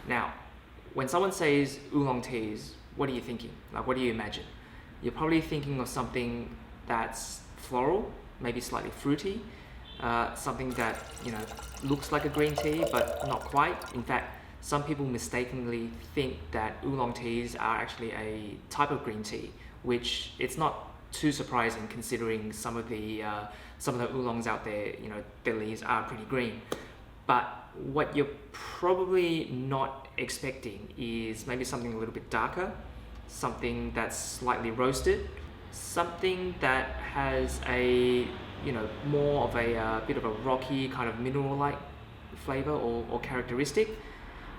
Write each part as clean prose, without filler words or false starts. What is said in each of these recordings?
Now, when someone says oolong teas, what are you thinking? Like, what do you imagine? You're probably thinking of something that's floral, maybe slightly fruity, something that looks like a green tea but not quite. In fact, some people mistakenly think that oolong teas are actually a type of green tea, which it's not too surprising considering some of the oolongs out there, their leaves are pretty green. But what you're probably not expecting is maybe something a little bit darker, something that's slightly roasted, something that has a more of a bit of a rocky kind of mineral-like flavor or characteristic.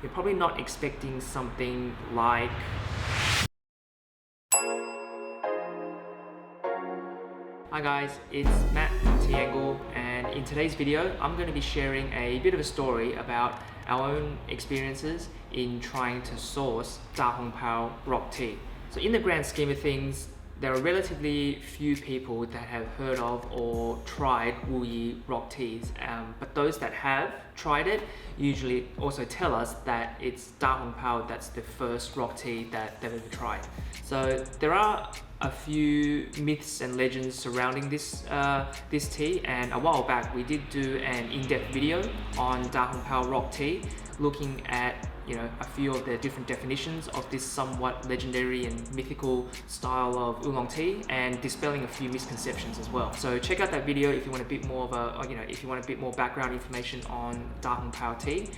You're probably not expecting something like Hi guys, it's Matt from Tea Angle, and in today's video I'm going to be sharing a bit of a story about our own experiences in trying to source Da Hong Pao rock tea. So in the grand scheme of things, there are relatively few people that have heard of or tried Wu Yi rock teas, but those that have tried it usually also tell us that it's Da Hong Pao that's the first rock tea that they've ever tried. So there are a few myths and legends surrounding this tea, and a while back we did do an in-depth video on Da Hong Pao rock tea, looking at a few of the different definitions of this somewhat legendary and mythical style of oolong tea, and dispelling a few misconceptions as well. So check out that video if you want a bit more of if you want a bit more background information on Da Hong Pao tea.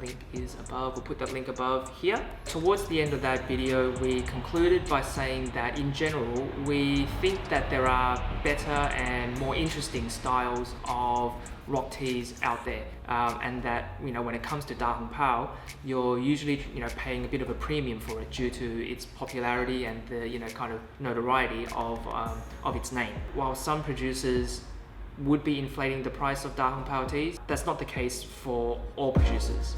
Link is above. We'll put that link above here. Towards the end of that video, we concluded by saying that in general, we think that there are better and more interesting styles of rock teas out there, and that when it comes to Da Hong Pao, you're usually paying a bit of a premium for it due to its popularity and the kind of notoriety of its name. While some producers would be inflating the price of Da Hong Pao teas, that's not the case for all producers.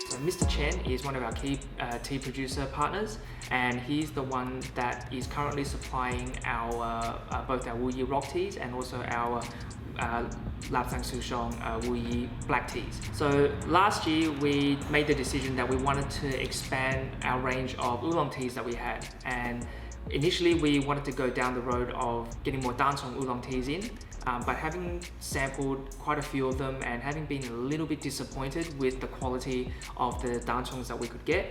So Mr. Chen is one of our key tea producer partners, and he's the one that is currently supplying our both our Wu Yi rock teas and also our Lapsang Souchong Wu Yi black teas. So last year we made the decision that we wanted to expand our range of oolong teas that we had, and initially we wanted to go down the road of getting more Dancong oolong teas in, but having sampled quite a few of them and having been a little bit disappointed with the quality of the Dancongs that we could get,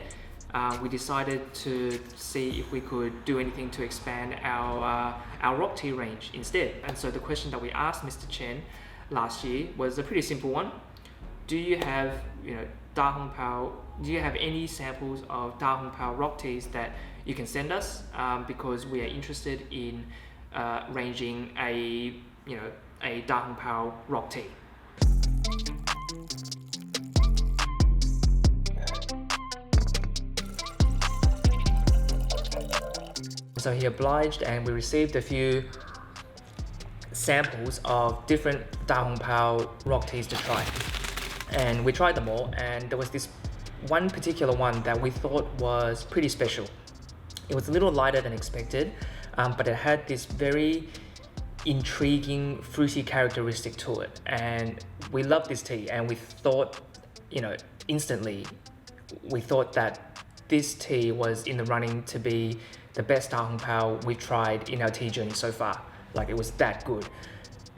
we decided to see if we could do anything to expand our rock tea range instead. And so the question that we asked Mr. Chen last year was a pretty simple one. Do you have Da Hong Pao? Do you have any samples of Da Hong Pao rock teas that you can send us? Because we are interested in ranging a Da Hong Pao rock tea. So he obliged, and we received a few samples of different Da Hong Pao rock teas to try. And we tried them all, and there was this one particular one that we thought was pretty special. It was a little lighter than expected, but it had this very intriguing fruity characteristic to it. And we loved this tea, and we thought, instantly, we thought that this tea was in the running to be the best Da Hong Pao we've tried in our tea journey so far. Like, it was that good.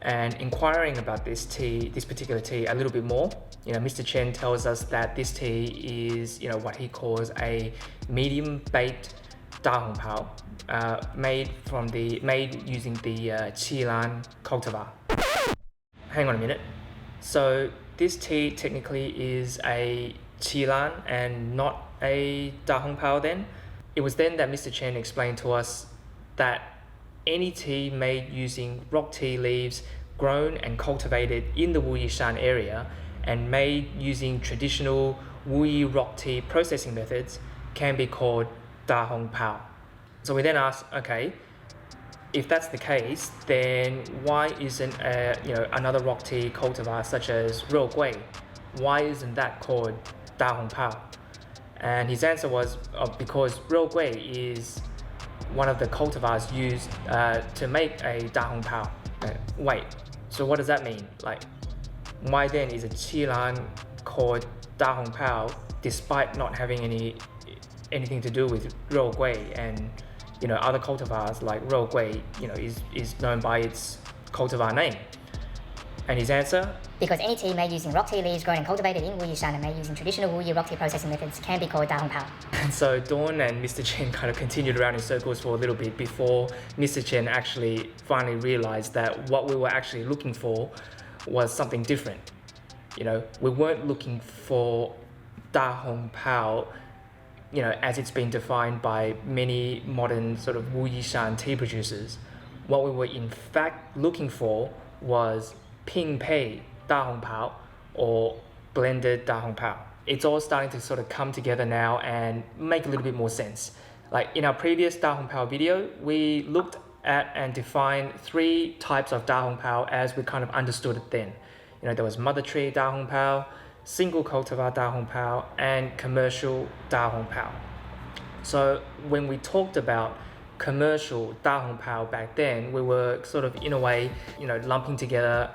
And inquiring about this particular tea a little bit more, Mr. Chen tells us that this tea is, what he calls a medium baked Da Hong Pao, made using the Qilan cultivar. Hang on a minute. So this tea technically is a Qilan and not a Da Hong Pao then? It was then that Mr. Chen explained to us that any tea made using rock tea leaves grown and cultivated in the Wu Yi Shan area and made using traditional Wu Yi rock tea processing methods can be called Da Hong Pao. So we then asked, okay, if that's the case, then why isn't another rock tea cultivar such as Ro Gui, why isn't that called Da Hong Pao? And his answer was because Ro Gui is one of the cultivars used to make a Da Hong Pao. Wait, So what does that mean? Like, why then is a Qilan called Da Hong Pao despite not having anything to do with Rou Gui, and other cultivars like Rou Gui is known by its cultivar name? And his answer? Because any tea made using rock tea leaves grown and cultivated in Wuyishan and made using traditional Wuyi rock tea processing methods can be called Da Hong Pao. And so Dawn and Mr. Chen kind of continued around in circles for a little bit before Mr. Chen actually finally realized that what we were actually looking for was something different. We weren't looking for Da Hong Pao, as it's been defined by many modern sort of Wuyishan tea producers. What we were in fact looking for was Ping Pei Da Hong Pao, or blended Da Hong Pao. It's all starting to sort of come together now and make a little bit more sense. Like in our previous Da Hong Pao video, we looked at and defined 3 types of Da Hong Pao as we kind of understood it then. There was mother tree Da Hong Pao, single cultivar Da Hong Pao, and commercial Da Hong Pao. So when we talked about commercial Da Hong Pao back then, we were sort of in a way, lumping together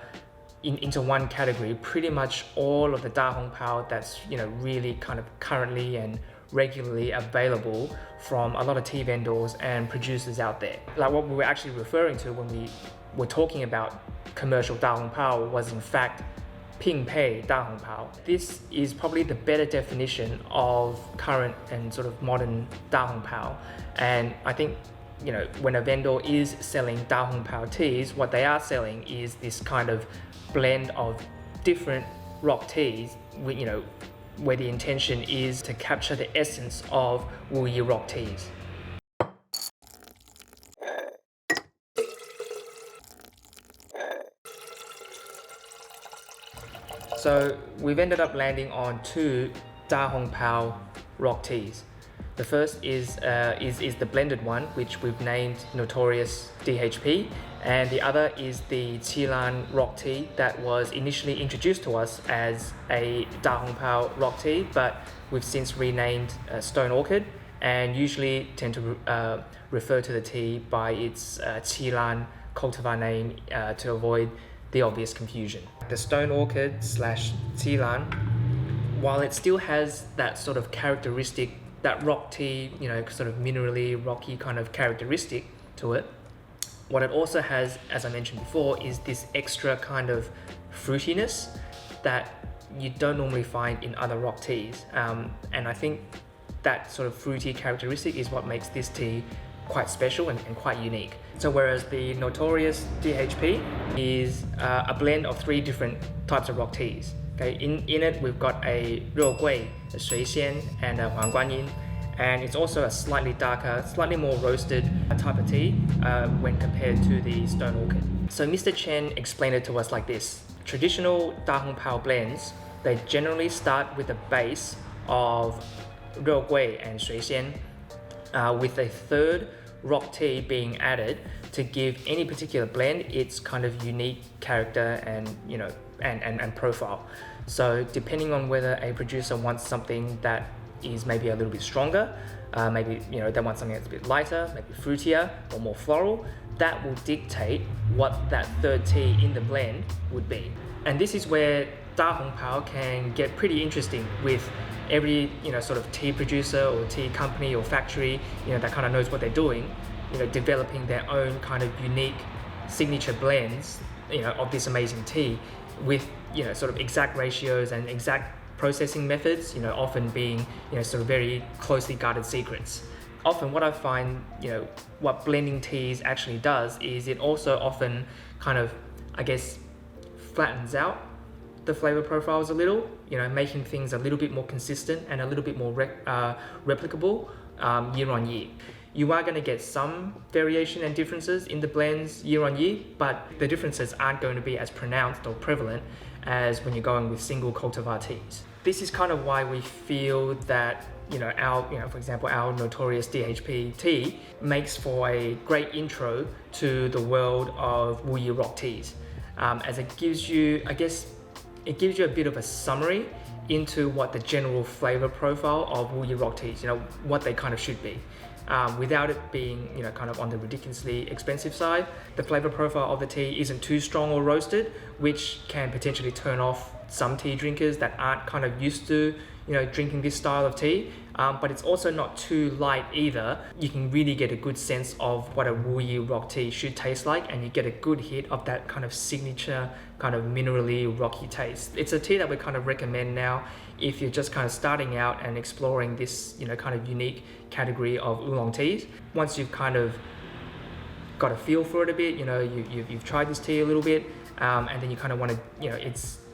into one category pretty much all of the Da Hong Pao that's really kind of currently and regularly available from a lot of tea vendors and producers out there. Like what we were actually referring to when we were talking about commercial Da Hong Pao was in fact Ping Pei Da Hong Pao. This is probably the better definition of current and sort of modern Da Hong Pao. And I think when a vendor is selling Da Hong Pao teas, what they are selling is this kind of blend of different rock teas, where the intention is to capture the essence of Wuyi rock teas. So we've ended up landing on 2 Da Hong Pao rock teas. The first is the blended one, which we've named Notorious DHP, and the other is the Qilan rock tea that was initially introduced to us as a Da Hong Pao rock tea, but we've since renamed Stone Orchid, and usually tend to refer to the tea by its Qilan cultivar name to avoid the obvious confusion. The Stone Orchid / Qilan, while it still has that sort of characteristic, that rock tea, sort of minerally rocky kind of characteristic to it, what it also has, as I mentioned before, is this extra kind of fruitiness that you don't normally find in other rock teas. And I think that sort of fruity characteristic is what makes this tea quite special and quite unique. So whereas the Notorious DHP is a blend of 3 different types of rock teas. Okay, in it we've got a Rou Gui, a Shui Xian, and a Huang Guanyin, and it's also a slightly darker, slightly more roasted type of tea when compared to the Stone Orchid. So Mr. Chen explained it to us like this. Traditional Da Hong Pao blends, they generally start with a base of Rou Gui and Shui Xian, with a 3rd rock tea being added to give any particular blend its kind of unique character and and profile. So depending on whether a producer wants something that is maybe a little bit stronger, maybe they want something that's a bit lighter, maybe fruitier or more floral, that will dictate what that 3rd tea in the blend would be. And this is where Da Hong Pao can get pretty interesting with every sort of tea producer or tea company or factory that kind of knows what they're doing, developing their own kind of unique signature blends of this amazing tea with sort of exact ratios and exact processing methods, often being sort of very closely guarded secrets. Often what I find, what blending teas actually does is it also often kind of, I guess, flattens out the flavor profiles a little, making things a little bit more consistent and a little bit more replicable year on year. You are going to get some variation and differences in the blends year on year, but the differences aren't going to be as pronounced or prevalent as when you're going with single cultivar teas. This is kind of why we feel that for example, our Notorious DHP tea makes for a great intro to the world of Wuyi rock teas, as it gives you, I guess, it gives you a bit of a summary into what the general flavor profile of Wuyi rock teas, what they kind of should be. without it being, kind of on the ridiculously expensive side. The flavor profile of the tea isn't too strong or roasted, which can potentially turn off some tea drinkers that aren't kind of used to, drinking this style of tea. But it's also not too light either. You can really get a good sense of what a Wuyi rock tea should taste like, and you get a good hit of that kind of signature, kind of minerally rocky taste. It's a tea that we kind of recommend now if you're just kind of starting out and exploring this, kind of unique category of oolong teas. Once you've kind of got a feel for it a bit, you've tried this tea a little bit, and then you kind of want to,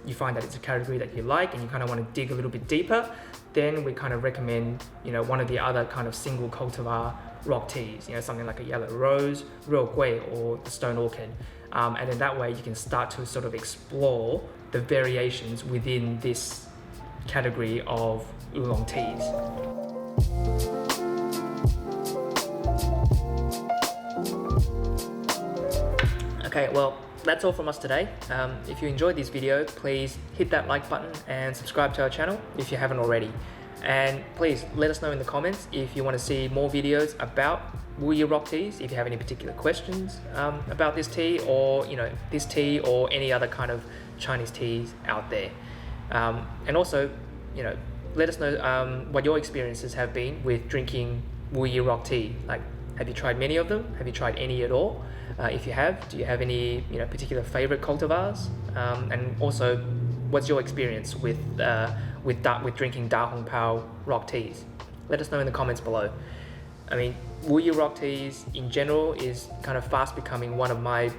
you find that it's a category that you like and you kind of want to dig a little bit deeper, then we kind of recommend, one of the other kind of single cultivar rock teas, something like a yellow rose, real gui, or the stone orchid. And then that way you can start to sort of explore the variations within this category of oolong teas. Okay, well, that's all from us today. If you enjoyed this video, please hit that like button and subscribe to our channel if you haven't already. And please let us know in the comments if you want to see more videos about Wuyi rock teas, if you have any particular questions about this tea, or this tea or any other kind of Chinese teas out there. And also, let us know what your experiences have been with drinking Wuyi rock tea. Like, have you tried many of them? Have you tried any at all? If you have, do you have any particular favorite cultivars? And also, what's your experience with drinking Da Hong Pao rock teas? Let us know in the comments below. I mean, Wuyi rock teas in general is kind of fast becoming one of my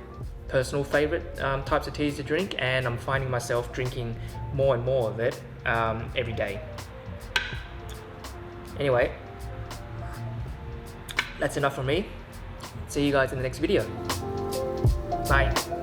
personal favorite types of teas to drink, and I'm finding myself drinking more and more of it every day. Anyway, that's enough from me. See you guys in the next video. Bye.